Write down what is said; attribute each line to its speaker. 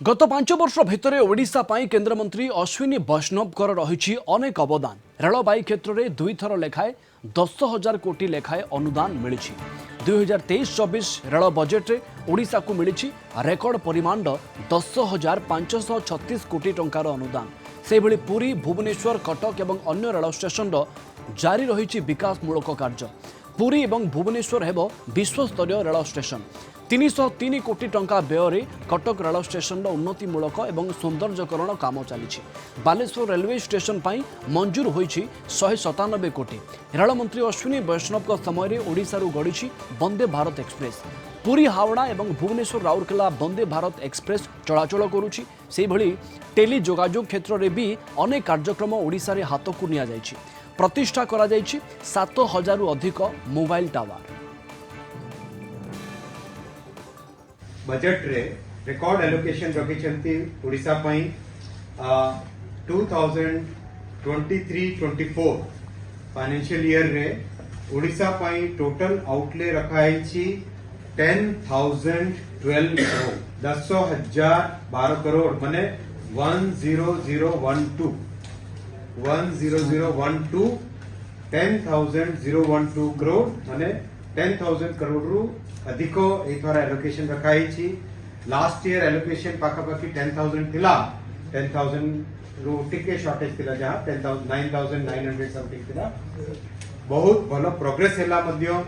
Speaker 1: गत 5 वर्ष भितर ओडिशा पाई केंद्र मंत्री अश्विनी वैष्णव रही अनेक अवदान। रेलबाई क्षेत्र में 2 थर लेखाए 10,000 कोटी लेखाए अनुदान मिली। 2023-24 रेल बजेट रे ओडिशा को मिली रेकर्ड परिमाण 10,536 कोटी टंकार अनुदान। से भली पुरी, भुवनेश्वर, कटक एवं अन्य रेल स्टेशन जारी रही विकासमूलक कार्य। पुरी एवं भुवनेश्वर हेब विश्वस्तरीय रेल स्टेशन। 303 कोटी टंका व्यय कटक रेल स्टेशन उन्नतिमूलक एवं सौंदर्यकरण काम चली। बालेश्वर रेलवे स्टेशन पर मंजूर होईछि 197 कोटी। रेल मंत्री अश्विनी वैष्णव समय ओडिशारू गढ़ी वंदे भारत एक्सप्रेस। पुरी, हावड़ा एवं भुवनेश्वर, राउरकेला वंदे भारत एक्सप्रेस चलाचल करुछि। से भली टेली जोगाजोग क्षेत्र में भी अनेक कार्यक्रम ओडिशा रे हाथ को निया जायछि। प्रतिष्ठा करा जायछि 7,000 रु अधिक मोबाइल टावर।
Speaker 2: बजट रे रिकॉर्ड एलोकेशन रखिछंती ओडिशा पई 2023-24 फाइनेंशियल ईयर रे ओडिशा पई टोटल आउटले रखाइछि 10,012 करोड़ 10,012 करोड़ माने 10012 10,012 करोड़ माने 10,000 करोड़ रु अधिक एथर एलोकेशन रखाई। लास्ट ईयर एलोकेशन पाखापाखि 10,000 थिला, 10,000 रु टिके शॉर्टेज थिला, जहां 9,900 समथिंग थिला। बहुत भलो प्रोग्रेस हैला मध्य।